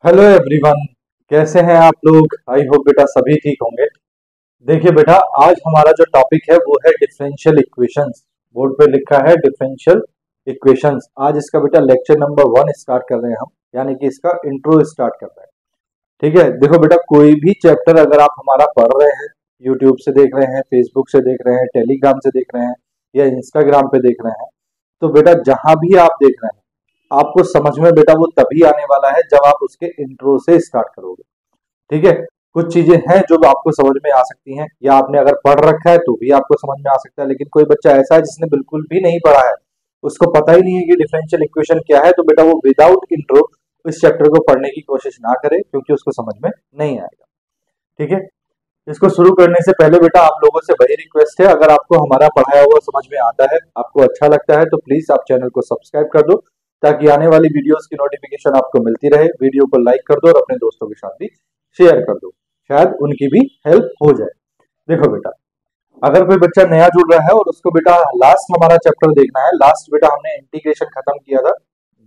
Hello everyone. कैसे हैं आप लोग? आई होप बेटा सभी ठीक होंगे। देखिए बेटा, आज हमारा जो टॉपिक है वो है डिफरेंशियल इक्वेशंस। बोर्ड पे लिखा है डिफरेंशियल इक्वेशंस। आज इसका बेटा लेक्चर नंबर 1 स्टार्ट कर रहे हैं हम, यानी कि इसका इंट्रो स्टार्ट कर रहे हैं। ठीक है, देखो बेटा, कोई भी चैप्टर अगर आप हमारा पढ़ रहे हैं, यूट्यूब से देख रहे हैं, फेसबुक से देख रहे हैं, टेलीग्राम से देख रहे हैं या इंस्टाग्राम पे देख रहे हैं, तो बेटा जहां भी आप देख रहे हैं, आपको समझ में बेटा वो तभी आने वाला है जब आप उसके इंट्रो से स्टार्ट करोगे। ठीक है, कुछ चीजें हैं जो आपको समझ में आ सकती हैं, या आपने अगर पढ़ रखा है तो भी आपको समझ में आ सकता है, लेकिन कोई बच्चा ऐसा है जिसने बिल्कुल भी नहीं पढ़ा है, उसको पता ही नहीं है कि डिफरेंशियल इक्वेशन क्या है, तो बेटा वो विदाउट इंट्रो इस चैप्टर को पढ़ने की कोशिश ना करे, क्योंकि उसको समझ में नहीं आएगा। ठीक है, इसको शुरू करने से पहले बेटा आप लोगों से वही रिक्वेस्ट है, अगर आपको हमारा पढ़ाया हुआ समझ में आता है, आपको अच्छा लगता है, तो प्लीज आप चैनल को सब्सक्राइब कर दो, ताकि आने वाली वीडियोस की नोटिफिकेशन आपको मिलती रहे। वीडियो को लाइक कर दो और अपने दोस्तों के साथ भी शेयर कर दो, शायद उनकी भी हेल्प हो जाए। देखो बेटा, अगर कोई बच्चा नया जुड़ रहा है और उसको बेटा लास्ट हमारा चैप्टर देखना है, लास्ट बेटा हमने इंटीग्रेशन खत्म किया था,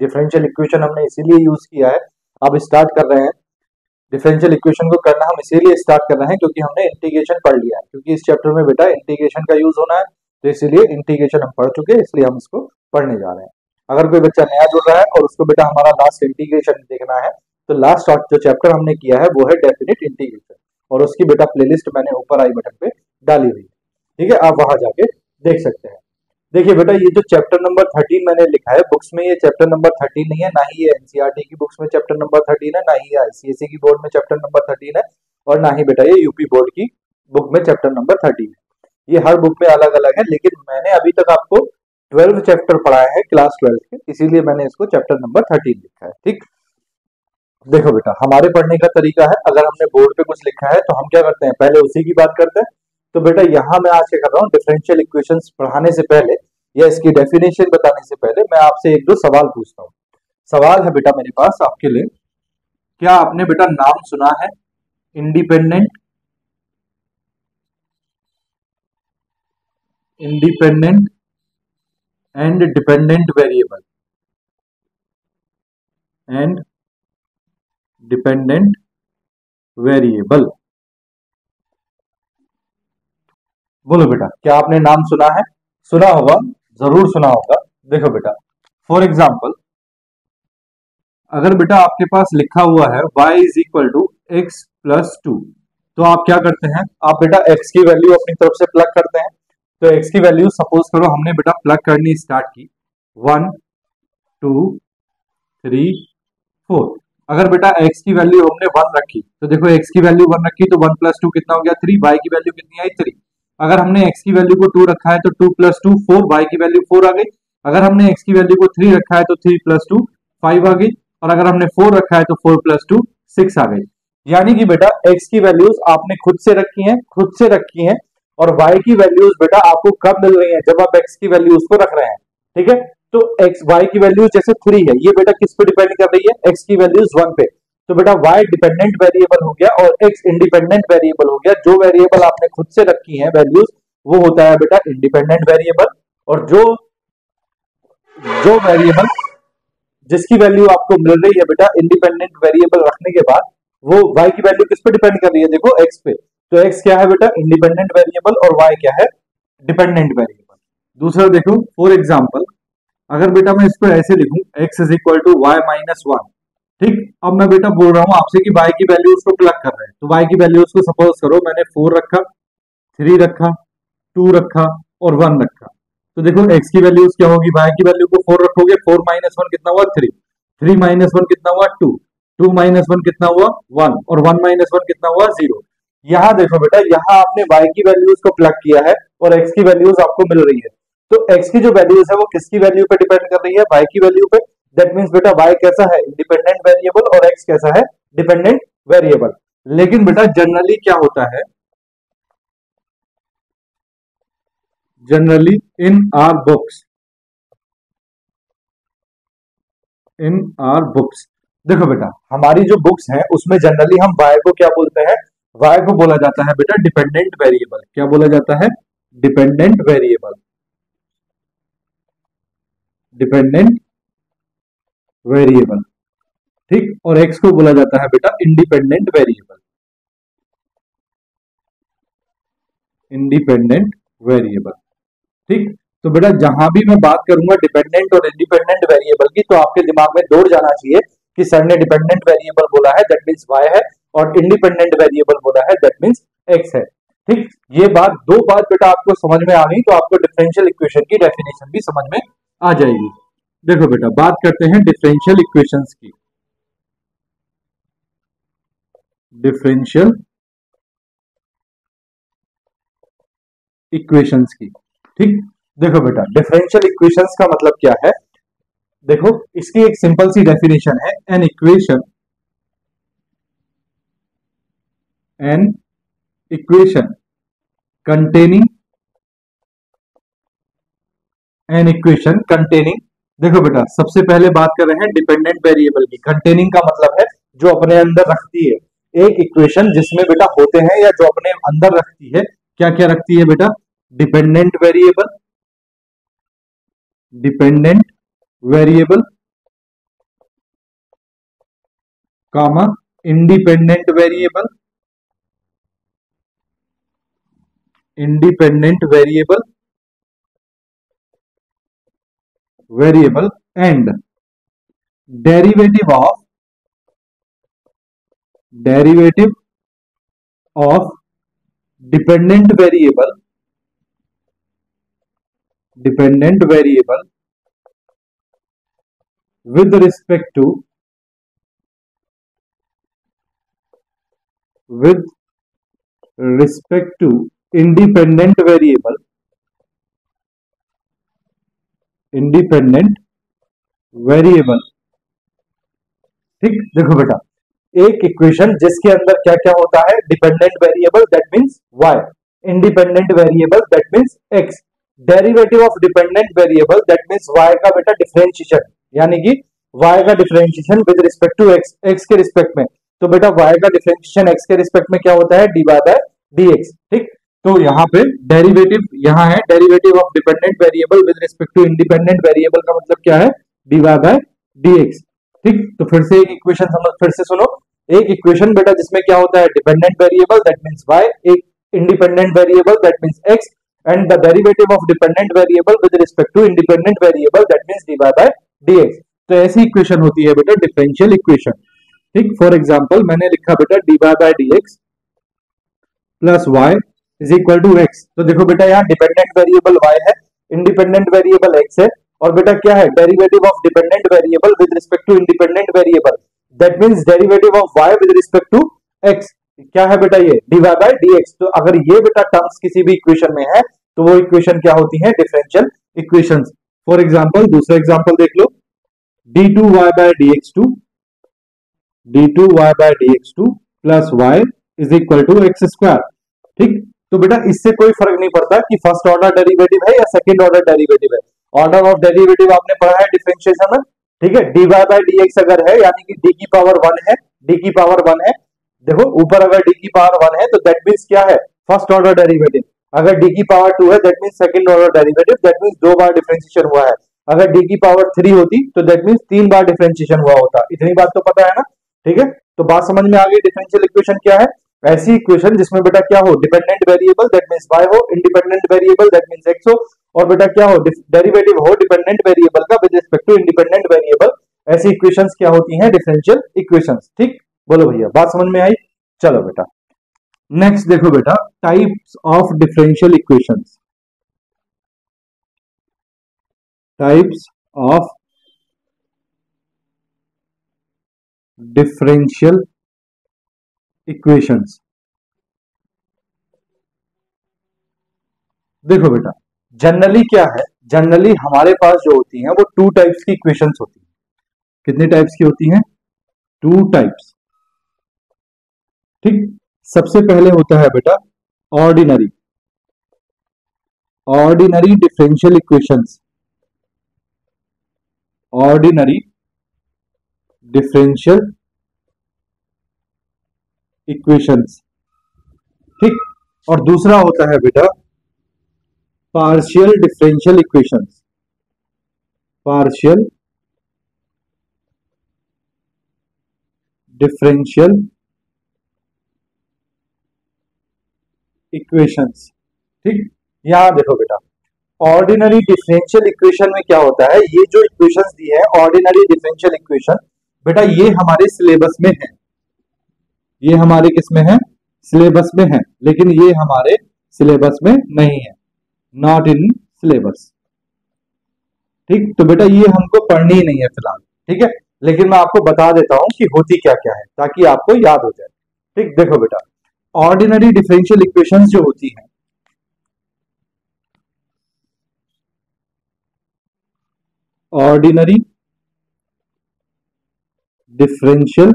डिफरेंशियल इक्वेशन हमने इसीलिए यूज किया है। अब स्टार्ट कर रहे हैं डिफरेंशियल इक्वेशन को करना, हम इसीलिए स्टार्ट कर रहे हैं क्योंकि हमने इंटीग्रेशन पढ़ लिया है, क्योंकि इस चैप्टर में बेटा इंटीग्रेशन का यूज होना है, तो इसीलिए इंटीग्रेशन हम पढ़ चुके हैं, इसलिए हम इसको पढ़ने जा रहे हैं। अगर कोई बच्चा नया जुड़ रहा है और उसको बेटा हमारा लास्ट इंटीग्रेशन देखना है, तो लास्ट जो चैप्टर हमने किया है वो है डेफिनिट इंटीग्रेशन, और उसकी बेटा प्लेलिस्ट मैंने ऊपर आई बटन पे डाली हुई है। ठीक है, आप वहां जाके देख सकते हैं। देखिए बेटा, ये जो चैप्टर नंबर 13 मैंने लिखा है बुक्स में, ये चैप्टर नंबर 13 नहीं है, ना ही ये एनसीईआरटी की बुक्स में चैप्टर नंबर 13 है, ना ही आईसीएसई की बोर्ड में चैप्टर नंबर 13 है, और ना ही बेटा ये यूपी बोर्ड की बुक में चैप्टर नंबर 13 है। ये हर बुक में अलग अलग है, लेकिन मैंने अभी तक आपको 12 चैप्टर पढ़ाए हैं क्लास 12 के, इसीलिए मैंने इसको चैप्टर नंबर 13 लिखा है। ठीक, देखो बेटा, हमारे पढ़ने का तरीका है, अगर हमने बोर्ड पे कुछ लिखा है तो हम क्या करते हैं, पहले उसी की बात करते हैं। तो बेटा यहाँ मैं आज क्या कर रहा हूँ, डिफरेंशियल इक्वेशंस पढ़ाने से पहले या इसकी डेफिनेशन बताने से पहले मैं आपसे एक दो सवाल पूछता हूँ। सवाल है बेटा मेरे पास आपके लिए, क्या आपने बेटा नाम सुना है independent independent and dependent variable and dependent variable? बोलो बेटा, क्या आपने नाम सुना है? सुना होगा, जरूर सुना होगा। देखो बेटा, फॉर एग्जाम्पल, अगर बेटा आपके पास लिखा हुआ है y is equal to x plus two, तो आप क्या करते हैं, आप बेटा x की वैल्यू अपनी तरफ से प्लग करते हैं। तो x की वैल्यू सपोज करो हमने बेटा प्लग करनी स्टार्ट की, 1 2 3 4। अगर बेटा x की वैल्यू हमने 1 रखी, तो देखो x की वैल्यू 1 रखी तो 1 प्लस टू कितना हो गया, 3। y की वैल्यू कितनी आई, 3। अगर हमने x की वैल्यू को 2 रखा है तो 2 प्लस टू 4, y की वैल्यू 4 आ गई। अगर हमने x की वैल्यू को 3 रखा है तो 3 प्लस टू 5 आ गई। और अगर हमने 4 रखा है तो 4 प्लस टू 6 आ गई। यानी कि बेटा x की वैल्यूज आपने खुद से रखी हैं, और y की वैल्यूज बेटा आपको कब मिल रही हैं, जब आप x की वैल्यूज को रख रहे हैं। ठीक है, तो x y की वैल्यू जैसे 3 है, ये बेटा किस पे डिपेंड कर रही है, x की वैल्यूज 1 पे। तो बेटा y डिपेंडेंट वेरिएबल हो गया और x इंडिपेंडेंट वेरिएबल हो गया। जो वेरिएबल आपने खुद से रखी है वैल्यूज, वो होता है बेटा इंडिपेंडेंट वेरिएबल। और जो जो वेरिएबल जिसकी वैल्यू आपको मिल रही है बेटा इंडिपेंडेंट वेरिएबल रखने के बाद, वो y की वैल्यू किस पे डिपेंड कर रही है, देखो x पे। तो x क्या है बेटा, इंडिपेंडेंट वेरिएबल, और y क्या है, डिपेंडेंट वेरिएबल। दूसरा देखो, फॉर एग्जांपल, अगर बेटा मैं इसको ऐसे लिखूं, x is equal to y minus one. ठीक, अब मैं बेटा बोल रहा हूं आपसे कि y की वैल्यूज को प्लग कर रहे हैं, तो y की वैल्यूज को सपोज करो मैंने 4 रखा, 3 रखा, 2 रखा और 1 रखा। तो देखो x की वैल्यूज क्या होगी, y की वैल्यू को 4 रखोगे, 4 माइनस वन कितना हुआ, 3। 3 माइनस वन कितना हुआ, 2। 2 माइनस वन कितना हुआ, 1। और 1 माइनस वन कितना हुआ, 0। यहाँ देखो बेटा, यहाँ आपने y की वैल्यूज को प्लग किया है और x की वैल्यूज आपको मिल रही है। तो x की जो वैल्यूज है वो किसकी वैल्यू पे डिपेंड कर रही है, y की वैल्यू पे। दैट मीन्स बेटा y कैसा है, इंडिपेंडेंट वेरिएबल, और x कैसा है, डिपेंडेंट वेरिएबल। लेकिन बेटा जनरली क्या होता है, generally in are books in are books देखो बेटा, हमारी जो बुक्स हैं उसमें जनरली हम y को क्या बोलते हैं, y को बोला जाता है बेटा डिपेंडेंट वेरिएबल। क्या बोला जाता है, डिपेंडेंट वेरिएबल, डिपेंडेंट वेरिएबल। ठीक, और एक्स को बोला जाता है बेटा इंडिपेंडेंट वेरिएबल। इंडिपेंडेंट वेरिएबल, ठीक। तो बेटा जहां भी मैं बात करूंगा डिपेंडेंट और इंडिपेंडेंट वेरिएबल की, तो आपके दिमाग में दौड़ जाना चाहिए कि सर ने डिपेंडेंट वेरिएबल बोला है दैट मींस वाई है, और इंडिपेंडेंट वेरिएबल बोला है दैट मींस एक्स है। ठीक, ये बात दो बात बेटा आपको समझ में आ गई, तो आपको डिफरेंशियल इक्वेशन की डेफिनेशन भी समझ में आ जाएगी। देखो बेटा बात करते हैं डिफरेंशियल इक्वेशंस की। डिफरेंशियल इक्वेशंस की, ठीक। देखो बेटा डिफरेंशियल इक्वेशंस का मतलब क्या है, देखो इसकी एक सिंपल सी डेफिनेशन है, an equation containing an equation containing, देखो बेटा सबसे पहले बात कर रहे हैं डिपेंडेंट वेरिएबल की। कंटेनिंग का मतलब है जो अपने अंदर रखती है, एक इक्वेशन जिसमें बेटा होते हैं या जो अपने अंदर रखती है, क्या क्या रखती है बेटा, dependent variable, dependent variable comma independent variable, independent variable and derivative of dependent variable with respect to independent variable ठीक। देखो बेटा एक इक्वेशन जिसके अंदर क्या क्या होता है, dependent variable that means y, independent variable that means x, derivative of dependent variable that means y का बेटा डिफरेंशिएशन, यानी कि y का differentiation with respect to x, x के रिस्पेक्ट में। तो बेटा y का डिफरेंशिएशन x के रिस्पेक्ट में क्या होता है, dy बाय dx, ठीक। तो यहाँ पे डेरिवेटिव, यहाँ है derivative of dependent variable with respect to independent variable का मतलब क्या है, dy बाय dx, ठीक। तो फिर से एक इक्वेशन समझ, फिर से सुनो, एक इक्वेशन बेटा जिसमें क्या होता है, dependent variable that means y, एक independent variable that means x, and the derivative of dependent variable with respect to independent variable that means dy by dx। तो ऐसी इक्वेशन होती है बेटा डिफरेंशियल इक्वेशन, ठीक। फॉर एग्जांपल मैंने लिखा बेटा dy by dx plus y is equal to x। तो देखो बेटा यहाँ डिपेंडेंट वेरिएबल y है, इंडिपेंडेंट वेरिएबल x है, और बेटा क्या है, derivative of dependent variable with respect to independent variable that means derivative of y with respect to x, क्या है बेटा ये dy बाय dx। तो अगर ये बेटा टर्म्स किसी भी इक्वेशन में है तो वो इक्वेशन क्या होती है, डिफरेंशियल इक्वेशंस। फॉर एग्जांपल दूसरा एग्जांपल देख लो, d2y by dx2 plus y is equal to x square, ठीक। तो बेटा इससे कोई फर्क नहीं पड़ता कि फर्स्ट ऑर्डर डेरिवेटिव है या सेकंड ऑर्डर डेरिवेटिव है, ऑर्डर ऑफ डेरिवेटिव आपने पढ़ा है डिफरेंशिएशन में, ठीक है। dy बाय dx अगर है यानी कि d की पावर 1 है, d की पावर 1 है, देखो ऊपर अगर d की पावर 1 है तो दैट मींस क्या है, फर्स्ट ऑर्डर डेरिवेटिव। अगर d की पावर 2 है that means second order derivative, that means दो बार डिफरेंशिएशन हुआ है। अगर d की पावर 3 होती तो दैट मींस तीन बार डिफरेंशिएशन हुआ होता। इतनी बात तो पता है ना, ठीक है। तो बात समझ में आ गई, डिफरेंशियल इक्वेशन क्या है, ऐसी इक्वेशन जिसमें बेटा क्या हो, dependent variable that means y हो, independent variable that means x हो, और बेटा क्या हो, डेरिवेटिव हो डिपेंडेंट वेरिएबल का with respect to independent variable. ऐसी इक्वेशंस क्या होती हैं, डिफरेंशियल इक्वेशंस, ठीक। बोलो भैया बात समझ में आई। चलो बेटा नेक्स्ट देखो बेटा types of differential equations, types of differential equations. देखो बेटा जनरली क्या है, जनरली हमारे पास जो होती हैं वो टू टाइप्स की इक्वेशंस होती हैं। कितने टाइप्स की होती हैं, टू टाइप्स, ठीक। सबसे पहले होता है बेटा ordinary, ordinary differential equations, ordinary differential equations, ठीक। और दूसरा होता है बेटा partial differential equations, partial differential equations. ठीक, यहां देखो बेटा, ऑर्डिनरी डिफरेंशियल इक्वेशन में क्या होता है, ये जो इक्वेशंस दी है ऑर्डिनरी डिफरेंशियल इक्वेशन, बेटा ये हमारे सिलेबस में है, ये हमारे किस में है, सिलेबस में है, लेकिन ये हमारे सिलेबस में नहीं है, नॉट इन सिलेबस। ठीक, तो बेटा ये हमको पढ़नी ही नहीं है फिलहाल, ठीक है, लेकिन मैं आपको बता देता हूं कि होती क्या क्या है ताकि आपको याद हो जाए। ठीक, देखो बेटा, ऑर्डिनरी डिफरेंशियल इक्वेशंस जो होती हैं, ऑर्डिनरी डिफरेंशियल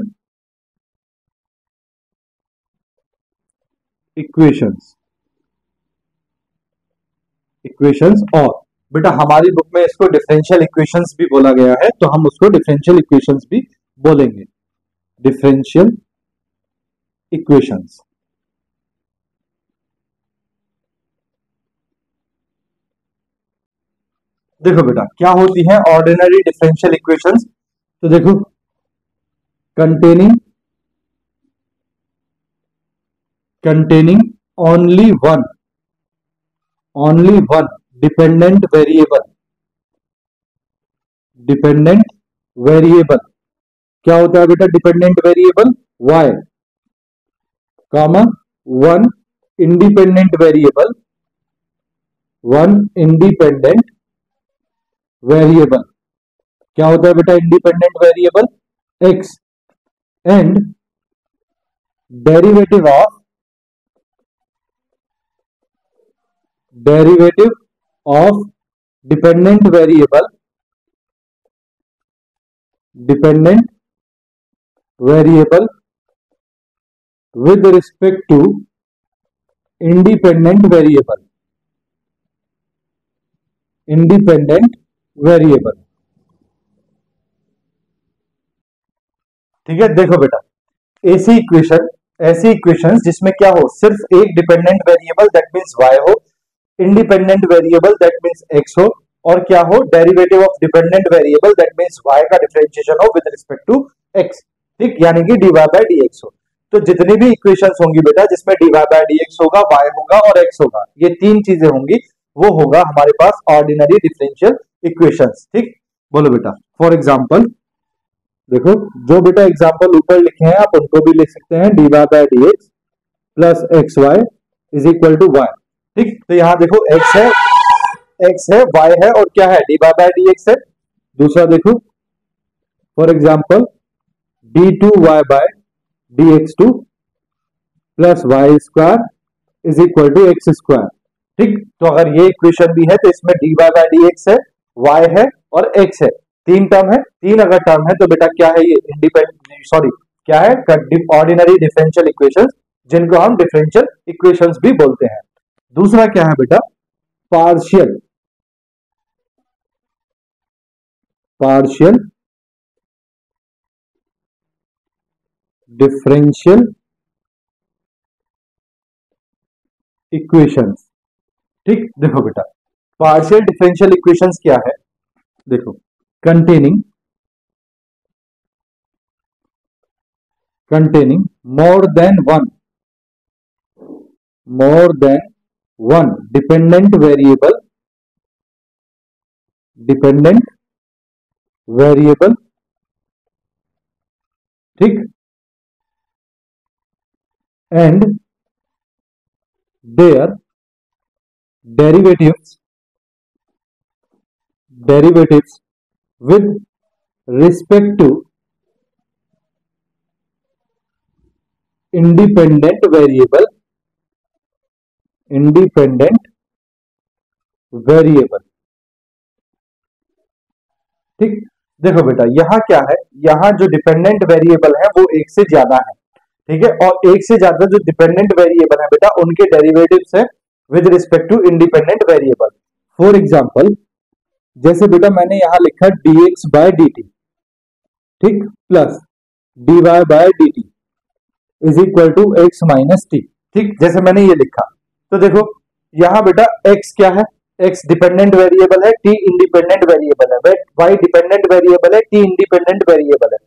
इक्वेशंस, इक्वेशंस, और बेटा हमारी बुक में इसको डिफरेंशियल इक्वेशंस भी बोला गया है, तो हम उसको डिफरेंशियल इक्वेशंस भी बोलेंगे, डिफरेंशियल इक्वेशंस। देखो बेटा क्या होती है ऑर्डिनरी डिफरेंशियल इक्वेशंस, तो देखो, containing only one dependent variable, क्या होता है बेटा dependent variable, y, comma one independent variable, क्या होता है बेटा independent variable, x, and derivative of dependent variable with respect to independent variable, ठीक है। देखो बेटा, ऐसी इक्वेशंस जिसमें क्या हो, सिर्फ एक dependent variable that means y हो, independent variable that means x हो, और क्या हो, derivative of dependent variable that means y का डिफरेंशिएशन हो विद रिस्पेक्ट टू x, ठीक, यानी कि dy बाय dx हो। तो जितनी भी इक्वेशंस होंगी बेटा जिसमें dy बाय dx होगा, y होगा और x होगा, ये तीन चीजें होंगी, वो होगा हमारे पास ऑर्डिनरी डिफरेंशियल इक्वेशंस। ठीक, बोलो बेटा, फॉर एग्जांपल देखो, जो बेटा एग्जांपल ऊपर लिखे हैं आप उनको भी लिख सकते हैं, dy by dx plus x y is equal to y. ठीक, तो यहां देखो x है y है और क्या है, dy बाय dx है। दूसरा देखो, for example d2y by dx2 plus y square is equal to x square. ठीक, तो अगर ये इक्वेशन भी है तो इसमें dy बाय dx है, y है और x है, तीन टर्म है, तीन अगर टर्म है तो बेटा क्या है, ये क्या है, ऑर्डिनरी डिफरेंशियल इक्वेशंस, जिनको हम डिफरेंशियल इक्वेशंस भी बोलते हैं। दूसरा क्या है बेटा, पार्शियल डिफरेंशियल इक्वेशंस। ठीक, देखो बेटा, पार्शियल डिफरेंशियल इक्वेशंस क्या है, देखो, containing more than one dependent variable, ठीक, and their derivatives with respect to independent variable। ठीक, देखो बेटा यहां क्या है, यहां जो डिपेंडेंट वेरिएबल है वो एक से ज्यादा है, ठीक है, और एक से ज्यादा जो डिपेंडेंट वेरिएबल है बेटा उनके डेरिवेटिव्स है with respect to independent variable. For example, जैसे बेटा मैंने यहां लिखा dx बाय dt, ठीक, plus dy by dt is equal to x minus t. ठीक, जैसे मैंने ये लिखा, तो देखो यहां बेटा x क्या है, x डिपेंडेंट वेरिएबल है, t इंडिपेंडेंट वेरिएबल है, y डिपेंडेंट वेरिएबल है, t इंडिपेंडेंट वेरिएबल है।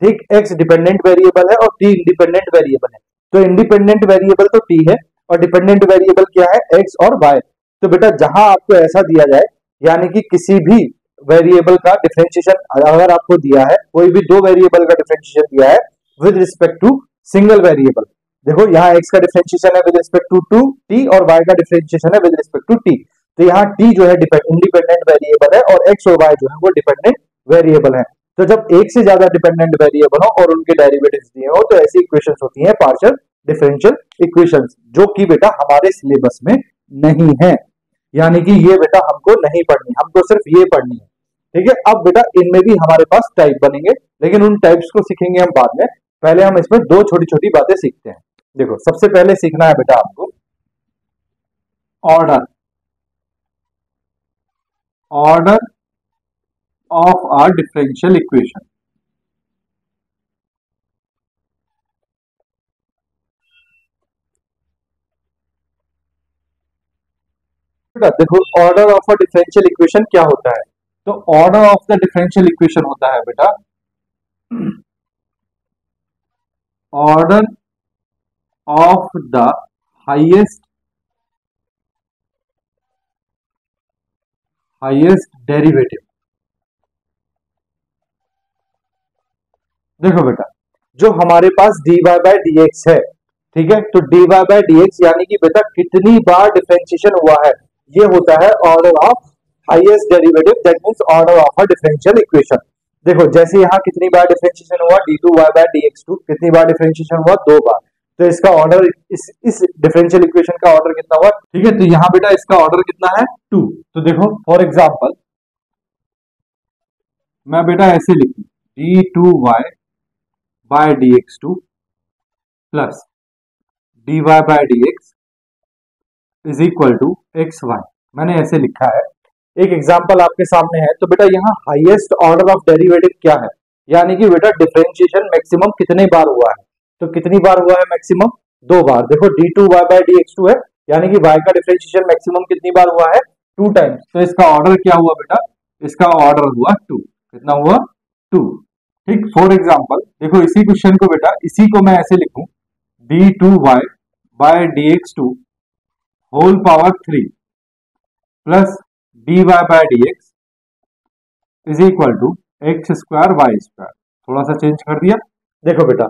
ठीक, x डिपेंडेंट वेरिएबल है और t इंडिपेंडेंट वेरिएबल है। तो इंडिपेंडेंट वेरिएबल तो t है और डिपेंडेंट वेरिएबल क्या है, x और y। तो बेटा जहां आपको ऐसा दिया जाए, यानी कि किसी भी वेरिएबल का डिफरेंशिएशन अगर आपको दिया है, कोई भी दो वेरिएबल का डिफरेंशिएशन दिया है with respect to single variable, देखो यहाँ x का डिफरेंशिएशन है विद रिस्पेक्ट टू t और y का डिफरेंशिएशन है विद रिस्पेक्ट टू t। तो यहाँ t जो है इंडिपेंडेंट वेरिएबल है और x और y जो है वो डिपेंडेंट वेरिएबल है। तो जब एक से ज्यादा डिपेंडेंट वेरिएबल हो और उनके डेरिवेटिव्स दिए हो, तो ऐसी इक्वेशंस होती हैं पार्शियल डिफरेंशियल इक्वेशंस, जो कि बेटा हमारे सिलेबस में नहीं है, यानी कि ये बेटा हमको नहीं पढ़नी, हमको सिर्फ ये पढ़नी है। ठीक है, अब बेटा इनमें भी हमारे पास टाइप बनेंगे, लेकिन उन टाइप्स को सीखेंगे हम बाद में। पहले हम इसमें दो छोटी छोटी बातें सीखते हैं। देखो सबसे पहले सीखना है बेटा आपको order, order of a differential equation. बेटा देखो order of a differential equation क्या होता है, तो order of the differential equation होता है बेटा order of the highest derivative. देखो बेटा जो हमारे पास dy बाय dx है, ठीक है, तो dy बाय dx यानी कि बेटा कितनी बार डिफरेंशिएशन हुआ है, ये होता है order of highest derivative, that means order of a differential equation. देखो जैसे यहाँ कितनी बार डिफरेंशिएशन हुआ, d2y बाय dx2, कितनी बार डिफरेंशिएशन हुआ, दो बार। तो इसका ऑर्डर इस डिफरेंशियल इक्वेशन का ऑर्डर कितना हुआ, ठीक है, तो यहाँ बेटा इसका ऑर्डर कितना है, 2। तो देखो फॉर एग्जांपल मैं बेटा ऐसे लिखूं d2y by dx2 plus dy by dx is equal to xy, मैंने ऐसे लिखा है। एक एग्जांपल आपके सामने है, तो बेटा यहाँ हाईएस्ट ऑर्डर ऑफ डेरिवेटिव क्या है, यानी कि बेटा डिफरेंशिएशन मैक्सिमम कितने बार हुआ है, तो कितनी बार हुआ है मैक्सिमम, दो बार। देखो d2y बाय dx2 है, यानी कि y का डिफरेंशिएशन मैक्सिमम कितनी बार हुआ है, 2 टाइम्स। तो इसका ऑर्डर क्या हुआ बेटा, इसका ऑर्डर हुआ 2, कितना हुआ, 2। ठीक, फॉर एग्जांपल देखो इसी क्वेश्चन को बेटा, इसी को मैं ऐसे लिखूं d2y by dx2 whole power 3 plus dy by dx is equal to x square y square, थोड़ा सा चेंज कर दिया। देखो बेटा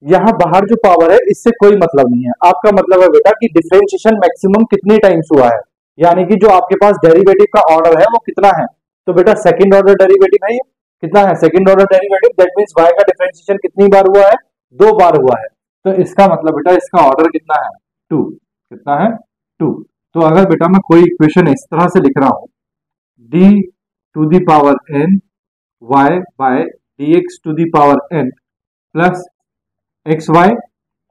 यहाँ बाहर जो पावर है इससे कोई मतलब नहीं है, आपका मतलब है बेटा कि डिफरेंशिएशन मैक्सिमम कितने टाइम्स हुआ है, यानी कि जो आपके पास डेरिवेटिव का ऑर्डर है वो कितना है। तो बेटा सेकंड ऑर्डर डेरिवेटिव है, ये कितना है, second order derivative, that means y का डिफरेंशिएशन कितनी बार हुआ है, दो बार हुआ है। तो इसका मतलब बेटा इसका ऑर्डर कितना है, 2, कितना है, 2। तो अगर बेटा मैं कोई इक्वेशन इस तरह से लिख रहा हूं d to the power n y by dx to the power n plus x y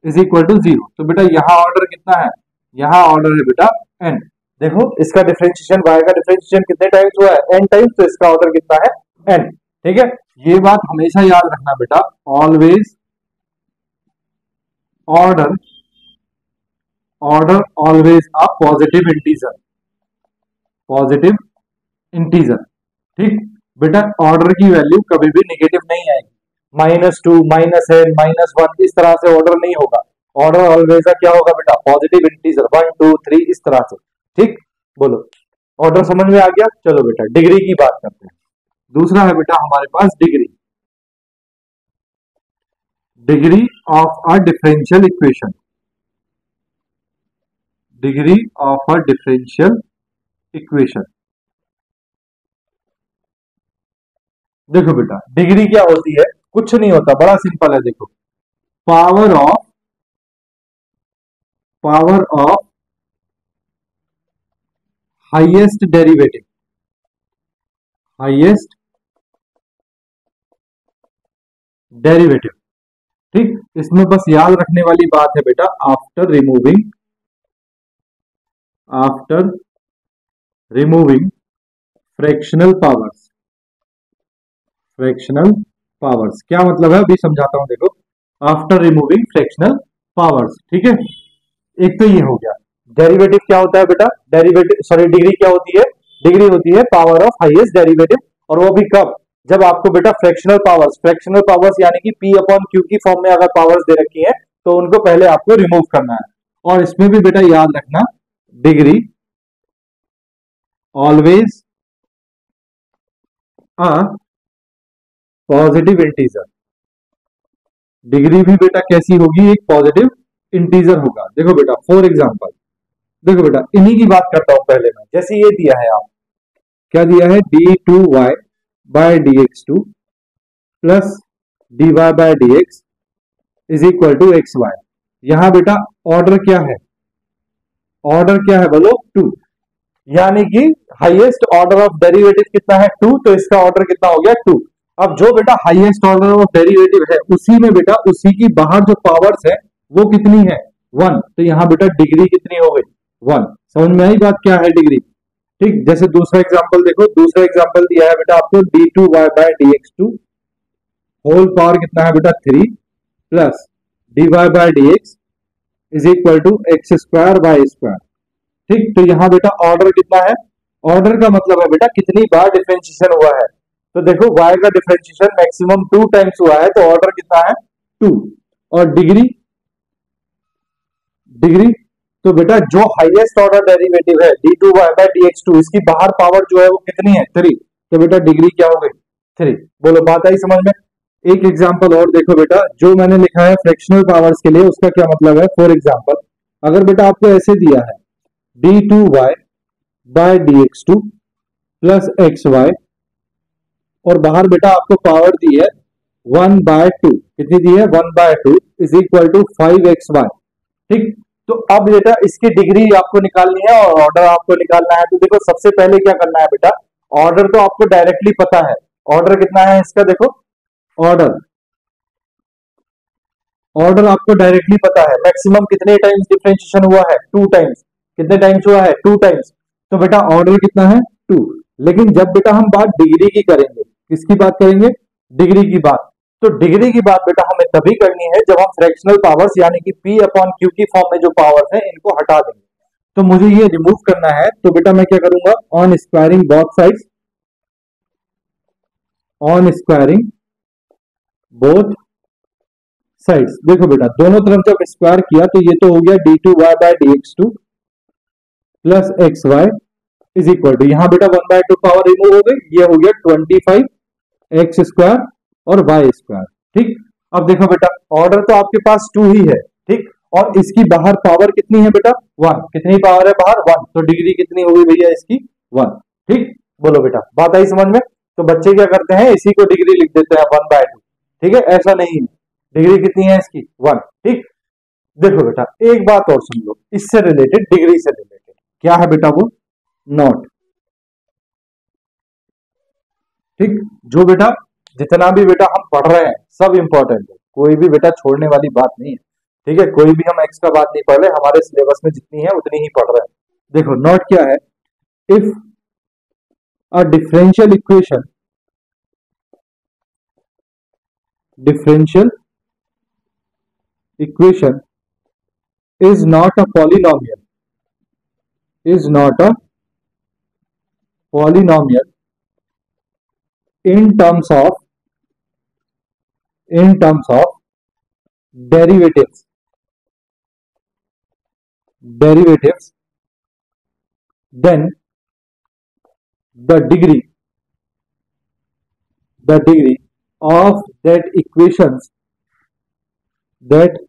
is equal to 0, तो बेटा यहाँ ऑर्डर कितना है, यहाँ ऑर्डर है बेटा n। देखो इसका डिफरेंशिएशन y का डिफरेंशिएशन कितने टाइम्स हुआ है, n टाइम्स, तो इसका ऑर्डर कितना है, n। ठीक है, ये बात हमेशा याद रखना बेटा, always order always a positive integer, positive integer. ठीक बेटा, ऑर्डर की वैल्यू कभी भी नेगेटिव नहीं आएगी, -2 -n -1 इस तरह से ऑर्डर नहीं होगा, ऑर्डर ऑलवेज क्या होगा बेटा, पॉजिटिव इंटीजर 1 2 3 इस तरह से। ठीक, बोलो ऑर्डर समझ में आ गया। चलो बेटा डिग्री की बात करते हैं। दूसरा है बेटा हमारे पास degree, degree of a differential equation, degree of a differential equation. देखो बेटा डिग्री क्या होती है, कुछ नहीं होता, बड़ा सिंपल है। देखो power of highest derivative, highest derivative. ठीक, इसमें बस याद रखने वाली बात है बेटा, after removing fractional powers, fractional powers क्या मतलब है अभी समझाता हूं। देखो आफ्टर रिमूविंग फ्रैक्शनल पावर्स, ठीक है, एक तो ये हो गया। डेरिवेटिव क्या होता है बेटा, डिग्री क्या होती है, डिग्री होती है पावर ऑफ हाईएस्ट डेरिवेटिव, और वो भी कब, जब आपको बेटा फ्रैक्शनल पावर्स यानी कि P अपॉन Q की फॉर्म में अगर पावर्स दे रखी है तो उनको पहले आपको रिमूव करना है। और इसमें भी बेटा याद रखना, degree always a positive integer. Degree भी बेटा कैसी होगी, एक पॉजिटिव इंटीजर होगा। देखो बेटा फॉर एग्जांपल, देखो बेटा इन्हीं की बात करता हूं पहले मैं। जैसे ये दिया है, आप क्या दिया है, d2y by dx2 plus dy by dx is equal to xy। यहां बेटा ऑर्डर क्या है, ऑर्डर क्या है बोलो, 2, यानी कि हाईएस्ट ऑर्डर ऑफ डेरिवेटिव कितना है, 2, तो इसका ऑर्डर कितना हो गया, 2। अब जो बेटा हाईएस्ट ऑर्डर ऑफ डेरिवेटिव है उसी में बेटा उसी की बाहर जो पावर्स है वो कितनी है, 1, तो यहां बेटा डिग्री कितनी हो गई, 1। समझ में आई बात क्या है डिग्री। ठीक, जैसे दूसरा एग्जांपल देखो, दूसरा एग्जांपल दिया है बेटा आपको d2y by dx2 whole power कितना है बेटा 3 plus dy by dx is equal to x square by square. ठीक, तो यहां बेटा ऑर्डर कितना है, ऑर्डर का मतलब है बेटा कितनी बार डिफरेंशिएशन हुआ है। तो देखो y का डिफरेंशिएशन मैक्सिमम 2 टाइम्स हुआ है, तो ऑर्डर कितना है, 2। और डिग्री, डिग्री तो बेटा जो हाईएस्ट ऑर्डर डेरिवेटिव है d2y बाय dx2, इसकी बाहर पावर जो है वो कितनी है, 3, तो बेटा डिग्री क्या हो गई, 3। बोलो बात आई समझ में। एक एग्जांपल और देखो बेटा, जो मैंने लिखा है फ्रैक्शनल पावर्स के लिए उसका क्या मतलब है। फॉर एग्जांपल अगर बेटा आपको ऐसे दिया है d2y by dx2 plus xy और बाहर बेटा आपको पावर दी है 1/2, कितनी दी है, 1/2 इज इक्वल टू 5xy। ठीक, तो अब बेटा इसकी डिग्री आपको निकालनी है और ऑर्डर आपको निकालना है। तो देखो सबसे पहले क्या करना है बेटा, ऑर्डर तो आपको डायरेक्टली पता है, ऑर्डर कितना है इसका, देखो ऑर्डर, ऑर्डर आपको डायरेक्टली पता है, मैक्सिमम कितने टाइम्स डिफरेंशिएशन हुआ है, 2 टाइम्स। कितने टाइम्स हुआ है, 2 टाइम्स, तो बेटा ऑर्डर कितना है, 2। लेकिन जब बेटा हम बात डिग्री की करेंगे, किसकी बात करेंगे, डिग्री की बात, तो डिग्री की बात बेटा हमें तभी करनी है जब हम फ्रैक्शनल पावर्स यानी कि P अपॉन Q की फॉर्म में जो पावर्स है इनको हटा देंगे। तो मुझे ये रिमूव करना है, तो बेटा मैं क्या करूंगा, on squaring both sides, on squaring both sides. देखो बेटा दोनों तरफ जब स्क्वायर किया तो ये तो हो गया d2y by dx2 plus xy is equal to, यहां बेटा 1/2 पावर रिमूव हो गई, ये हो गया 25 एक्स स्क्वायर और वाई स्क्वायर। ठीक, अब देखो बेटा ऑर्डर तो आपके पास 2 ही है, ठीक, और इसकी बाहर पावर कितनी है बेटा, 1, कितनी पावर है बाहर, 1, तो डिग्री कितनी होगी भैया इसकी, 1। ठीक, बोलो बेटा बात आई समझ में। तो बच्चे क्या करते हैं, इसी को डिग्री लिख देते हैं 1/2। ठीक है, ऐसा नहीं है, डिग्री कितनी है इसकी, 1। ठीक, देखो बेटा एक बात और सुन लो, इससे रिलेटेड, डिग्री से रिलेटेड क्या है बेटा, वो नॉट। ठीक, जो बेटा जितना भी बेटा हम पढ़ रहे हैं सब इंपॉर्टेंट है, कोई भी बेटा छोड़ने वाली बात नहीं है। ठीक है, कोई भी हम एक्स्ट्रा बात नहीं पढ़ रहे, हमारे सिलेबस में जितनी है उतनी ही पढ़ रहे हैं। देखो नॉट क्या है, if a differential equation, differential equation is not a polynomial, is not a polynomial in terms of, in terms of derivatives, derivatives, then the degree, the degree of that equations, that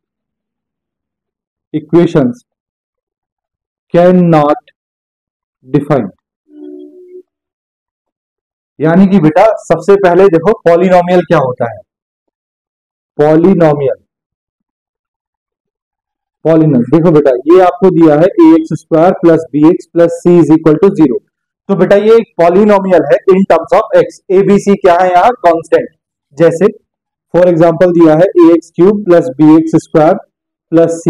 equations cannot define। यानी कि बेटा सबसे पहले देखो polynomial क्या होता है, polynomial, polynomial देखो बेटा ये आपको दिया है ax square plus bx plus c is equal to 0। तो बेटा ये एक पॉलिनोमियल है in terms of x, a b c क्या है यहाँ, कांस्टेंट। जैसे फॉर एग्जांपल दिया है ax cube plus bx square plus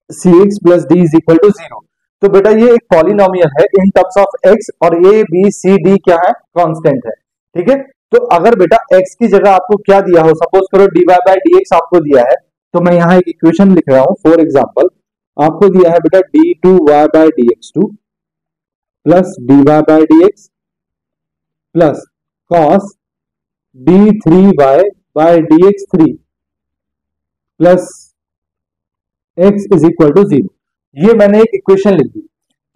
cx plus d is equal to 0। तो बेटा ये एक पॉलिनोमियल है इन टर्म्स ऑफ x और a b c d क्या है, कांस्टेंट है। ठीक है, तो अगर बेटा x की जगह आपको क्या दिया हो, सपोज करो dy बाय dx आपको दिया है, तो मैं यहाँ एक इक्वेशन लिख रहा हूं। फॉर एग्जांपल आपको दिया है बेटा d2y by dx2 plus dy by dx plus cos d3y by dx3 plus x is equal to 0। ये मैंने एक इक्वेशन लिख दी।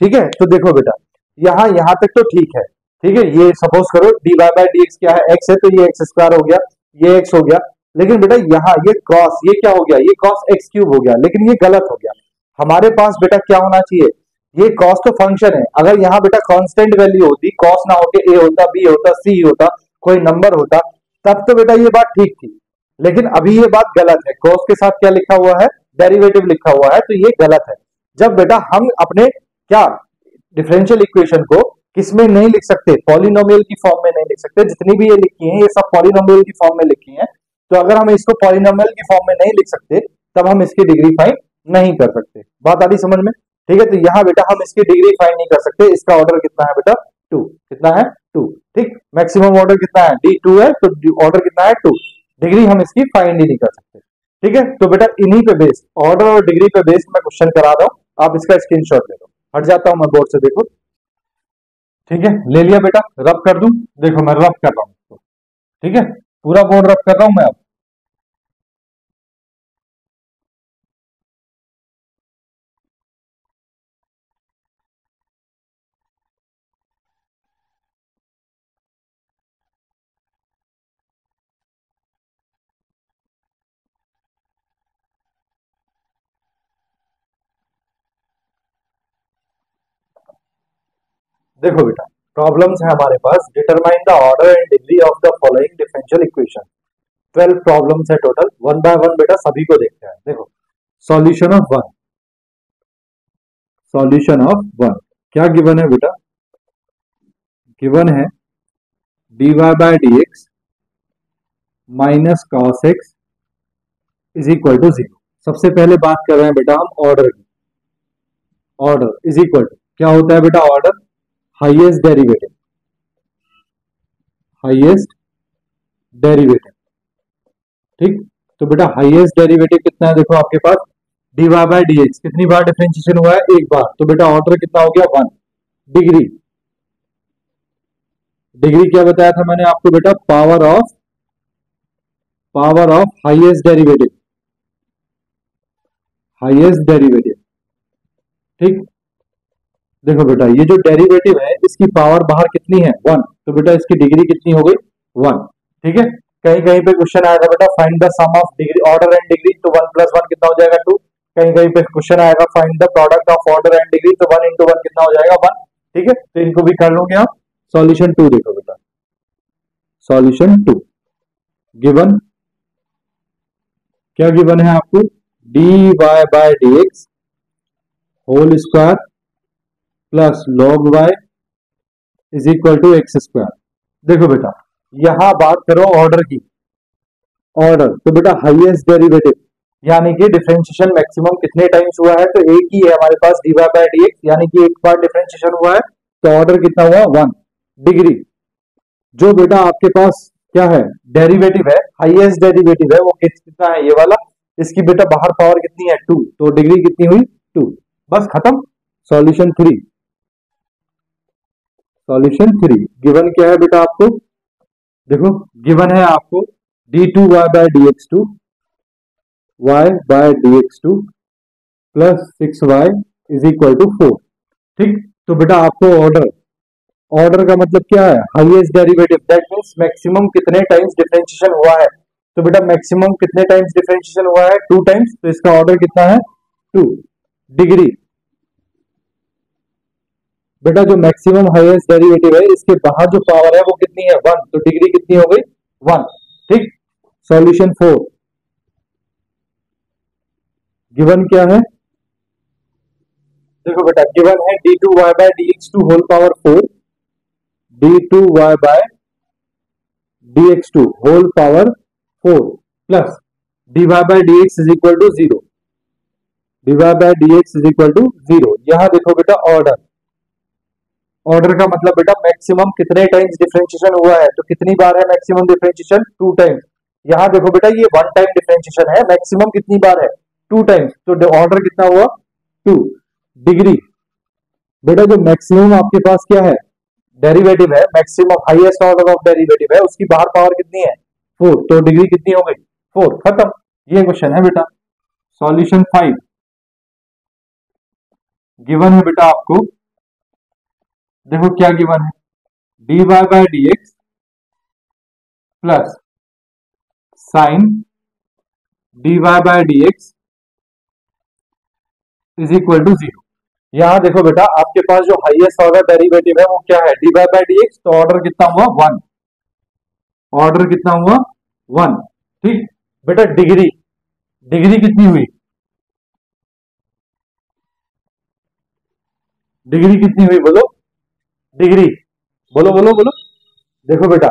ठीक है, तो देखो बेटा यहां तक तो ठीक है। ठीक है, ये सपोज करो dy बाय dx क्या है, x है, तो ये एक्स स्क्वायर हो गया, ये x हो गया। लेकिन बेटा यहाँ ये क्रॉस, ये क्या हो गया, ये क्रॉस एक्स क्यूब हो गया, लेकिन ये गलत हो गया। हमारे पास बेटा क्या होना चाहिए, ये कॉस तो फंक्शन है, अगर यहाँ बेटा कांस्टेंट वैल्यू होती, कॉस ना होके ए होता, बी होता, सी होता, कोई नंबर होता, तब तो बेटा ये बात ठीक थी। लेकिन अभी ये बात गलत है, कॉस के साथ क्या लिखा हुआ है, डेरिवेटिव लिखा हुआ है, तो ये गलत है। जब बेटा हम अपने क्या डिफरेंशियल इक्वेशन को किसमें नहीं लिख सकते, पॉलिनोमियल की फॉर्म में नहीं लिख सकते, जितनी भी ये लिखी है ये सब पॉलिनोमियल की फॉर्म में लिखी है। तो अगर हम इसको पॉलिनोमियल की फॉर्म में नहीं लिख सकते, तब हम इसकी डिग्री फाइंड नहीं कर सकते। बात आ रही समझ में? ठीक है, तो यहाँ बेटा हम इसकी डिग्री फाइंड नहीं कर सकते। इसका ऑर्डर कितना है बेटा, 2। कितना है, 2। ठीक, मैक्सिमम ऑर्डर कितना है, d2 है, तो ऑर्डर कितना है, 2। डिग्री हम इसकी फाइंड ही नहीं कर सकते। ठीक है, तो बेटा इन्हीं पे बेस्ड, ऑर्डर और डिग्री पे बेस्ड मैं क्वेश्चन करा रहा हूं, आप इसका स्क्रीनशॉट ले लो। हट जाता हूं मैं बोर्ड से, देखो। ठीक है, ले लिया बेटा, रब कर दूं, देखो मैं रब कर रहा हूं। ठीक है, पूरा बोर्ड रब कर रहा हूं मैं अब। देखो बेटा, प्रॉब्लम्स है हमारे पास, determine the order and degree of the following differential equation. 12 problems है टोटल, वन बाय वन बेटा सभी को देखते हैं। देखो, solution of one, solution of one क्या गिवन है बेटा, गिवन है dy by dx minus cos x is equal to 0। सबसे पहले बात कर रहे हैं बेटा हम ऑर्डर की। ऑर्डर इज इक्वल टू क्या होता है बेटा, order highest derivative, highest derivative. ठीक, तो बेटा हाईएस्ट डेरिवेटिव कितना है, देखो आपके पास dy बाय dx कितनी बार डिफरेंशिएशन हुआ है, एक बार, तो बेटा ऑर्डर कितना हो गया, 1। डिग्री, डिग्री क्या बताया था मैंने आपको बेटा, power of highest derivative, highest derivative. ठीक, देखो बेटा ये जो डेरिवेटिव है इसकी पावर बाहर कितनी है, 1, तो बेटा इसकी डिग्री कितनी हो गई, 1। ठीक है, कहीं कहीं पे क्वेश्चन आएगा बेटा find the sum of degree order and degree, तो 1 + 1 कितना हो जाएगा, 2। कहीं कहीं पे क्वेश्चन आएगा find the product of order and degree, तो 1 × 1 कितना हो जाएगा, 1। ठीक है, तो इनको भी कर लोगे आप। सॉल्यूशन 2 देखो बेटा, सॉल्यूशन 2 गिवन, क्या गिवन है आपको, dy by dx whole square plus log y is equal to x square. देखो बेटा यहां बात करो ऑर्डर की, ऑर्डर तो बेटा हाईएस्ट डेरिवेटिव यानी कि डिफरेंशिएशन मैक्सिमम कितने टाइम्स हुआ है, तो एक ही है हमारे पास dy बाय dx, यानी कि एक बार डिफरेंशिएशन हुआ है, तो ऑर्डर कितना हुआ, 1। डिग्री, जो बेटा आपके पास क्या है, डेरिवेटिव है, हाईएस्ट डेरिवेटिव है, वो कितना है, ये वाला, इसकी बेटा बाहर पावर कितनी है, 2, तो डिग्री कितनी हुई, 2। बस खत्म। सॉल्यूशन 3, सॉल्यूशन 3 गिवन क्या है बेटा आपको, देखो गिवन है आपको d2y by dx2 y by dx2 plus 6y is equal to 4। ठीक, तो बेटा आपको ऑर्डर, ऑर्डर का मतलब क्या है, highest derivative, that means maximum कितने टाइम्स डिफरेंशिएशन हुआ है, तो बेटा मैक्सिमम कितने टाइम्स डिफरेंशिएशन हुआ है, 2 टाइम्स, तो इसका ऑर्डर कितना है, 2। डिग्री, बेटा जो मैक्सिमम हाईएस्ट डेरिवेटिव है इसके बाहर जो पावर है वो कितनी है, 1, तो डिग्री कितनी हो गई, 1। ठीक, सॉल्यूशन 4 गिवन क्या है, देखो बेटा गिवन है d2y by dx2 whole power 4, d2y by dx2 whole power 4 plus dy by dx is equal to 0, dy by dx is equal to 0। यहां देखो बेटा ऑर्डर, ऑर्डर का मतलब बेटा मैक्सिमम कितने टाइम्स डिफरेंशिएशन हुआ है, तो कितनी बार है मैक्सिमम डिफरेंशिएशन, 2 टाइम्स। यहां देखो बेटा ये 1 टाइम डिफरेंशिएशन है, मैक्सिमम कितनी बार है, 2 टाइम्स, तो ऑर्डर कितना हुआ, 2। डिग्री, बेटा जो मैक्सिमम आपके पास क्या है, डेरिवेटिव है, maximum highest order of derivative है, उसकी बाहर पावर कितनी है 4, तो डिग्री कितनी हो गई 4, खत्म। ये क्वेश्चन है बेटा। सॉल्यूशन 5 गिवन है बेटा आपको, देखो क्या गिवन है, dy by d x plus sine dy by d x is equal to 0। यहां देखो बेटा आपके पास जो हाईएस्ट ऑर्डर डेरिवेटिव है वो क्या है, dy बाय डी एक्स, तो ऑर्डर कितना हुआ 1, ऑर्डर कितना हुआ 1, ठीक बेटा। डिग्री, डिग्री कितनी हुई, डिग्री कितनी हुई बोलो, डिग्री बोलो बोलो बोलो। देखो बेटा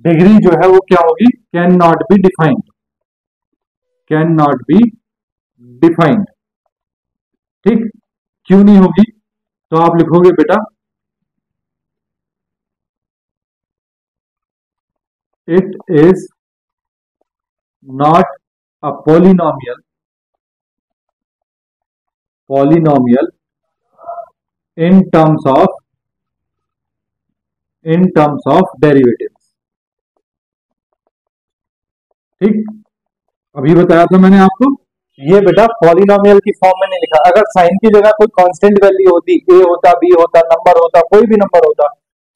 डिग्री जो है वो क्या होगी, can not be defined, can not be defined, ठीक। क्यों नहीं होगी, तो आप लिखोगे बेटा it is not a polynomial, polynomial in terms of derivatives, ठीक। अभी बताया था मैंने आपको, ये बेटा पॉलिनोमियल की फॉर्म में नहीं लिखा। अगर साइन की जगह कोई कांस्टेंट वैल्यू होती, ए होता, बी होता, नंबर होता, कोई भी नंबर होता,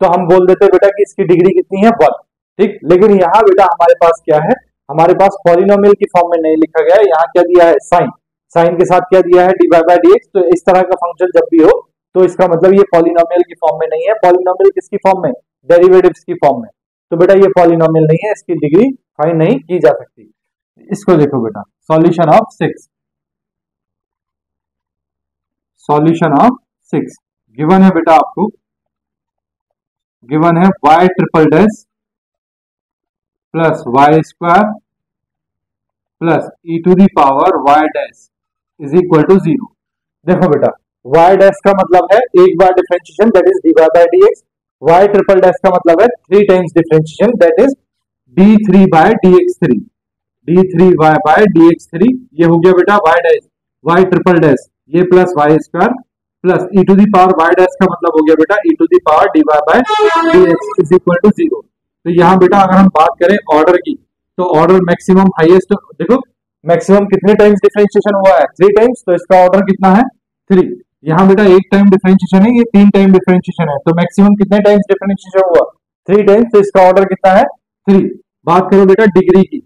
तो हम बोल देते बेटा कि इसकी डिग्री कितनी है 1, ठीक। लेकिन यहाँ बेटा हमारे पास क्या है, हमारे पास पॉलिनोमियल की फॉर्म में नहीं लिखा गया है, यहाँ क्या दिया है साइन, साइन के साथ क्या दिया है d y by d x. तो इस तरह का फंक्शन जब भी हो तो इसका मतलब ये पॉलिनोमियल की फॉर्म में नहीं है। पॉलिनोमियल किसकी फॉर्म में, डेरिवेटिव्स की फॉर्म में, तो बेटा ये पॉलिनोमियल नहीं है, इसकी डिग्री फाइंड नहीं की जा सकती। इसको देखो बेटा, solution of 6, solution of 6 given है बेटा आपको, गिवन है y triple dash plus y square plus e to the power y dash is equal to 0। देखो बेटा y डैश का मतलब है एक बार differentiation, that is dy by dx। y triple dash का मतलब है 3 times differentiation, that is d3 by dx3, d3y by dx3। ये हो गया बेटा y dash, y triple dash ये plus y square plus e to the power y dash का मतलब हो गया बेटा e to the power dy by dx is equal to 0। तो यहाँ बेटा अगर हम बात करें ऑर्डर की, तो ऑर्डर मैक्सिमम हाईएस्ट, देखो मैक्सिमम कितने टाइम्स डिफरेंशिएशन हुआ है 3 टाइम्स, तो इसका ऑर्डर कितना है 3। यहाँ बेटा एक टाइम डिफरेंशिएशन है, ये 3 टाइम डिफरेंशिएशन है, तो मैक्सिमम कितने टाइम्स डिफरेंशिएशन हुआ 3 टाइम्स, तो इसका ऑर्डर कितना है 3। बात करो बेटा डिग्री की,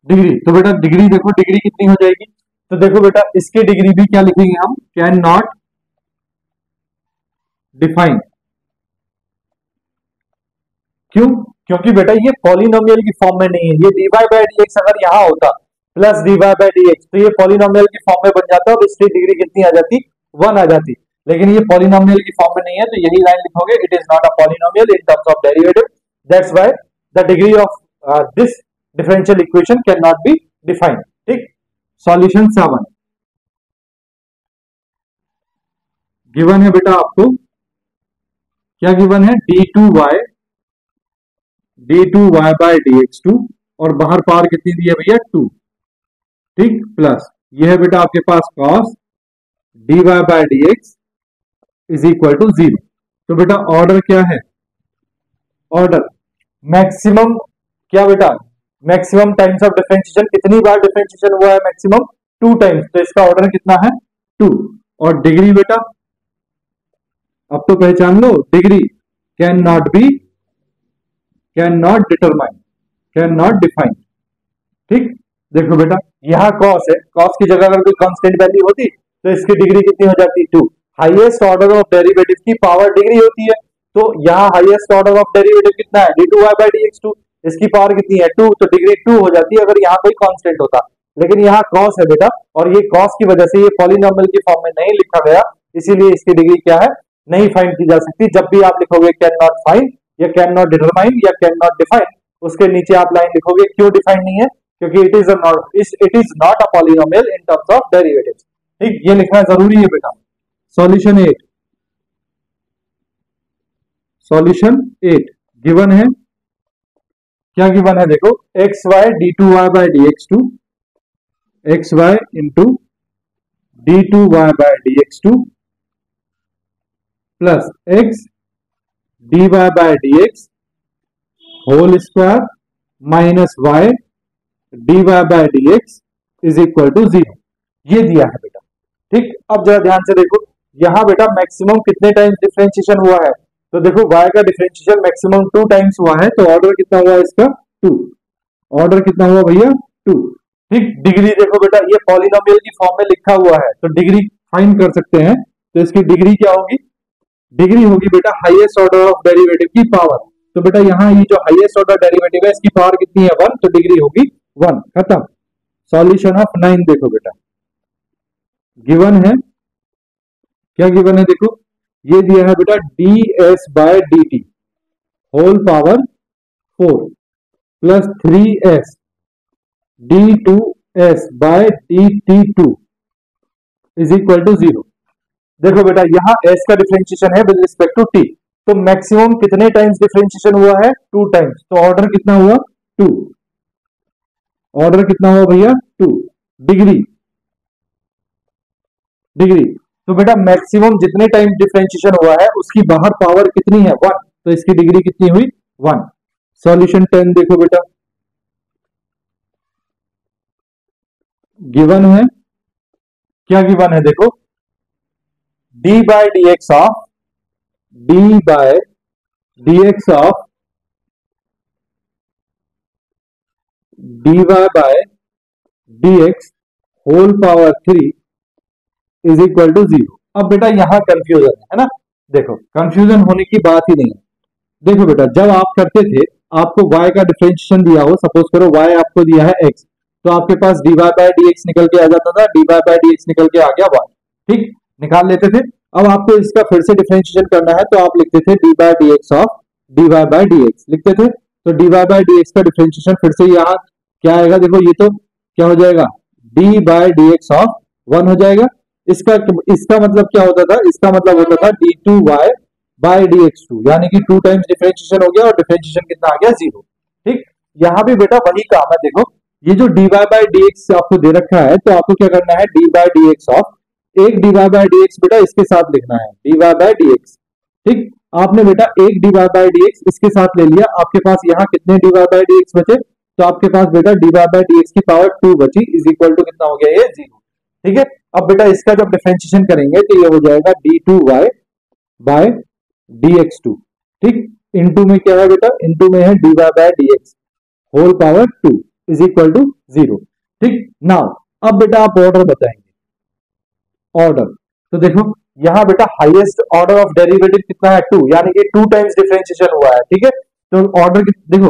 डिग्री, तो बेटा डिग्री देखो डिग्री कितनी हो जाएगी, तो देखो बेटा इसकी डिग्री भी क्या लिखेंगे हम, कैन नॉट डिफाइन। क्यों, क्योंकि बेटा ये पॉलिनोमियल की फॉर्म में नहीं है। ये dy बाय dx अगर यहां होता प्लस dy बाय dx, तो ये पॉलिनोमियल की फॉर्म में बन जाता और इसकी डिग्री कितनी आ जाती 1 आ जाती। लेकिन ये पॉलिनोमियल की फॉर्म में नहीं है, तो यही लाइन लिखोगे, it is not a polynomial in terms of derivative, that's why the degree of this differential equation can not be defined, ठीक। सॉल्यूशन 7 गिवन है बेटा आपको, क्या गिवन है d2y बाय dx2, और बाहर पावर कितनी दी है भैया 2, ठीक, प्लस ये है बेटा आपके पास cos dy by dx is equal to 0। तो बेटा ऑर्डर क्या है, ऑर्डर मैक्सिमम क्या बेटा, मैक्सिमम टाइम्स ऑफ डिफरेंशिएशन, कितनी बार डिफरेंशिएशन हुआ है मैक्सिमम 2 टाइम्स, तो इसका ऑर्डर कितना है 2। और डिग्री बेटा अब तो पहचान लो, degree cannot be, cannot determine, cannot define, ठीक। देखो बेटा यहाँ cos है, cos की जगह अगर कोई कांस्टेंट वैल्यू होती तो इसकी डिग्री कितनी हो जाती 2। हाईएस्ट ऑर्डर ऑफ डेरिवेटिव की पावर डिग्री होती है, तो यहाँ हाईएस्ट ऑर्डर ऑफ डेरिवेटिव कितना है d2y बाय dx2, इसकी पावर कितनी है 2, तो डिग्री 2 हो जाती है अगर यहाँ कोई कांस्टेंट होता। लेकिन यहाँ cos है बेटा, और ये cos की वजह से ये पॉलिनोमियल की फॉर्म में नहीं लिखा गया, इसीलिए इसकी डिग्री क्या है, नहीं फाइंड की जा सकती। जब भी आप लिखोगे कैन नॉट फाइंड या कैन नॉट डिटरमाइन या कैन नॉट डिफाइन, उसके नीचे आप लाइन लिखोगे क्यों डिफाइन नहीं है, क्योंकि it is not a polynomial in terms of derivatives, ठीक। ये लिखना जरूरी है बेटा। सॉल्यूशन 8, सॉल्यूशन 8 गिवन है, क्या गिवन है देखो, xy d2y by dx2, xy into d2y by dx2 plus x d y by d x whole square minus y d y by d x is equal to 0। ये दिया है बेटा। ठीक, अब जरा ध्यान से देखो, यहां बेटा मैक्सिमम कितने टाइम्स डिफरेंशिएशन हुआ है, तो देखो y का डिफरेंशिएशन मैक्सिमम 2 टाइम्स हुआ है, तो ऑर्डर कितना हुआ इसका 2। ऑर्डर कितना हुआ भैया 2। ठीक, डिग्री देखो बेटा, ये पॉलिनोमियल की फॉर्म में लिखा हुआ है, तो डिग्री फाइंड कर सकते हैं। तो इसकी डिग्री क्या होगी, डिग्री होगी बेटा हाईएस्ट ऑर्डर ऑफ डेरिवेटिव की पावर। तो बेटा यहाँ ये जो हाईएस्ट ऑर्डर डेरिवेटिव है इसकी पावर कितनी है 1, तो डिग्री होगी 1। खत्म। सॉल्यूशन ऑफ 9 देखो बेटा, गिवन है, क्या गिवन है देखो, ये दिया है बेटा d s by d t whole power 4 plus 3s d to s by d t to is equal to 0। देखो बेटा यहाँ s का डिफरेंशिएशन है विद रिस्पेक्ट टू t, तो मैक्सिमम कितने टाइम्स डिफरेंशिएशन हुआ है 2 टाइम्स, तो ऑर्डर कितना हुआ 2। ऑर्डर कितना हुआ भैया 2। डिग्री डिग्री तो बेटा मैक्सिमम जितने टाइम डिफरेंशिएशन हुआ है उसकी बाहर पावर कितनी है 1, तो इसकी डिग्री कितनी हुई 1। सॉल्यूशन 10 देखो बेटा, गिवन है, क्या गिवन है देखो, d by d x of d by d x of dy by dx whole power 3 is equal to 0। अब बेटा यहां कंफ्यूजन है ना, देखो कंफ्यूजन होने की बात ही नहीं है। देखो बेटा जब आप करते थे आपको y का डिफरेंशिएशन दिया हो, सपोज करो y आपको दिया है x, तो आपके पास dy बाय dx निकल के आ जाता था, dy बाय dx निकल के आ गया y। ठीक, निकाल लेते थे। अब आपको इसका फिर से डिफरेंशिएशन करना है तो आप लिखते थे dy by dx of dy by dx लिखते थे, तो dy बाय dx का डिफरेंशिएशन फिर से यहाँ क्या आएगा देखो, ये तो क्या हो जाएगा d बाय dx ऑफ 1 हो जाएगा। इसका इसका मतलब क्या होता था, इसका मतलब होता था d2y बाय dx2, यानी कि 2 टाइम्स डिफरेंशिएशन हो गया और डिफरेंशिएशन कितना आ गया 0। ठीक, यहाँ भी बेटा वही काम है, देखो ये जो dy बाय dx आपको दे रखा है, तो आपको क्या करना है d बाय dx ऑफ एक dy बाय dx बेटा इसके साथ लिखना है dy बाय dx। ठीक, आपने बेटा एक dy बाय dx इसके साथ ले लिया, आपके पास यहाँ कितने dy बाय dx बचे, तो आपके पास बेटा dy बाय dx की पावर 2 बची इज इक्वल टू कितना हो गया ये 0। ठीक है, अब बेटा इसका जब डिफरेंशिएशन करेंगे तो ये हो जाएगा d2y बाय dx2। ठीक, इनटू में क्या है बेटा, इनटू में है dy by dx whole power 2 is equal to 0। ठीक, नाउ अब बेटा आप ऑर्डर बताएंगे, ऑर्डर तो देखो यहाँ बेटा हाईएस्ट ऑर्डर ऑफ डेरिवेटिव कितना है 2, यानी कि 2 टाइम्स डिफरेंशिएशन हुआ है। ठीक है, तो ऑर्डर देखो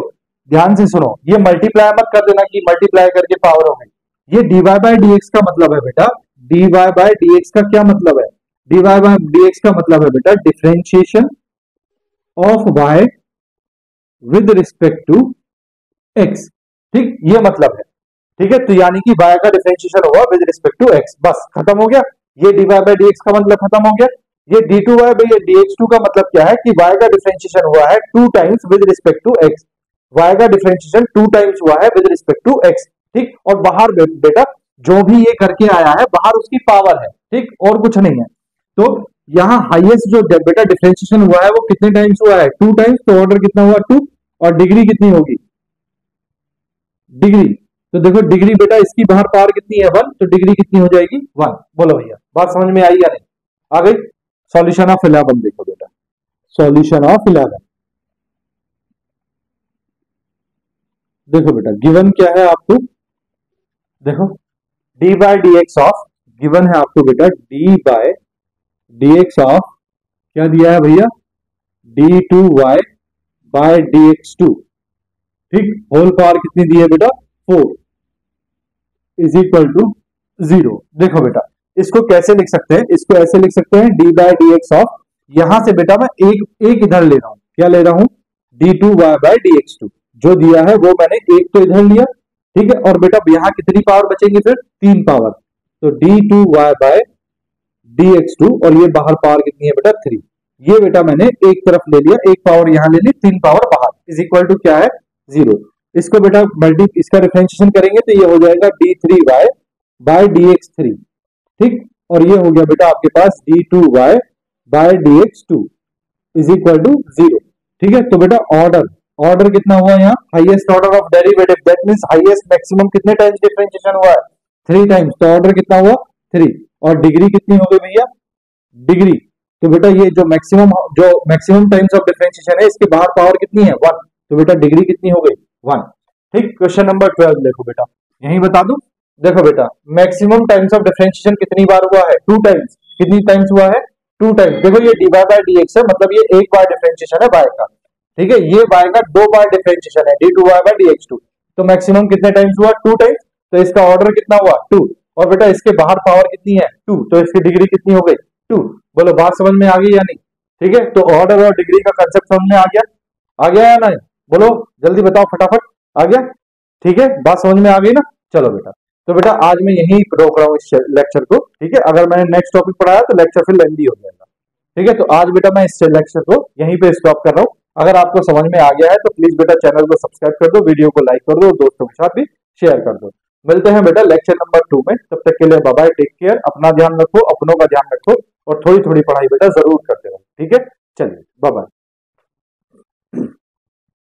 ध्यान से सुनो, ये मल्टीप्लाई मत कर देना कि मल्टीप्लाई करके पावर हो गई, ये dy बाय dx का मतलब है बेटा, dy बाय dx का क्या मतलब है, dy बाय dx का मतलब है बेटा differentiation of y with respect to x। ठीक, ये मतलब है। ठीक है, तो यानी कि y का डिफरेंशिएशन हुआ विद रिस्पेक्ट टू x, बस खत्म हो गया। ये dy बाय dx का मतलब खत्म हो गया। ये d2y बाय dx2 का मतलब क्या है कि y का डिफरेंशिएशन हुआ है 2 times with respect to x, y का डिफरेंशिएशन 2 टाइम्स हुआ है विद रिस्पेक्ट टू x। ठीक, और बाहर बेटा जो भी ये करके आया है बाहर उसकी पावर है। ठीक, और कुछ नहीं है। तो यहाँ हाईएस्ट जो बेटा डिफरेंशिएशन हुआ है वो कितने टाइम्स हुआ है 2 टाइम्स, तो ऑर्डर कितना हुआ 2, और डिग्री कितनी होगी डिग्री, तो देखो डिग्री बेटा इसकी बाहर पावर कितनी है 1, तो डिग्री कितनी हो जाएगी 1। बोलो भैया बात समझ में आई या नहीं, आ गई। सॉल्यूशन ऑफ 11 देखो बेटा, सॉल्यूशन ऑफ 11 देखो बेटा, गिवन क्या है आपको, देखो d by dx of, given है आपको बेटा d बाय dx ऑफ, क्या दिया है भैया d2y बाय dx2। ठीक, होल पावर कितनी दी है बेटा 4 इज इक्वल टू 0। देखो बेटा इसको कैसे लिख सकते हैं, इसको ऐसे लिख सकते हैं d बाय dx ऑफ, यहां से बेटा मैं एक इधर ले रहा हूं, क्या ले रहा हूं d2y बाय dx2, जो दिया है वो मैंने एक तो इधर लिया। ठीक है, और बेटा यहाँ कितनी पावर बचेंगी फिर 3 पावर, तो d2y बाय dx2, और ये बाहर पावर कितनी है बेटा 3, ये बेटा मैंने एक तरफ ले लिया, एक पावर यहाँ ले ली, 3 पावर बाहर इज इक्वल टू क्या है 0। इसको बेटा इसका डिफरेंशिएशन करेंगे तो ये हो जाएगा d3y बाय dx3। ठीक, और ये हो गया बेटा आपके पास d2y by dx2 is equal to 0। ठीक है, तो बेटा ऑर्डर कितना हुआ यहाँ, highest order of derivative, that means highest maximum कितने टाइम्स डिफरेंशिएशन हुआ है, 3 टाइम्स, तो ऑर्डर कितना हुआ 3। और डिग्री कितनी हो गई भैया, डिग्री, तो बेटा ये जो मैक्सिमम टाइम्स ऑफ डिफरेंशिएशन है, इसके बाहर पावर कितनी है 1, तो बेटा डिग्री कितनी हो गई 1। ठीक, क्वेश्चन नंबर 12 देखो बेटा, यही बता दूं, देखो बेटा मैक्सिमम टाइम्स ऑफ डिफरेंशिएशन कितनी बार हुआ है, 2 टाइम्स, कितनी टाइम्स हुआ है 2 टाइम्स। देखो ये dy बाय dx है, मतलब ये एक बार डिफरेंशिएशन है y का, ठीक है, ये y का 2 बार डिफरेंशिएशन है d2y बाय dx2, तो मैक्सिमम कितने टाइम्स हुआ 2 टाइम्स, तो इसका ऑर्डर कितना हुआ 2, और बेटा इसके बाहर पावर कितनी है 2, तो इसकी डिग्री कितनी हो गई 2। बोलो बात समझ में आ गई या नहीं, ठीक है, तो ऑर्डर और डिग्री का कंसेप्ट समझ में आ गया या नहीं, बोलो जल्दी बताओ फटाफट, आ गया, ठीक है, बात समझ में आ गई ना। चलो बेटा, तो बेटा आज मैं यही रोक रहा हूँ इस लेक्चर को, ठीक है, अगर मैंने नेक्स्ट टॉपिक पढ़ाया तो लेक्चर फिर लेंदी हो जाएगा, ठीक है, तो आज बेटा मैं इस लेक्चर को यहीं पे स्टॉप कर रहा हूँ। अगर आपको समझ में आ गया है तो प्लीज बेटा चैनल को सब्सक्राइब कर दो, वीडियो को लाइक कर दो, दोस्तों के साथ भी शेयर कर दो। मिलते हैं बेटा लेक्चर नंबर 2 में, तब तक के लिए बाय बाय, टेक केयर, अपना ध्यान रखो, अपनों का ध्यान रखो, और थोड़ी थोड़ी पढ़ाई बेटा जरूर करते रहो, ठीक है, चलिए बाय बाय।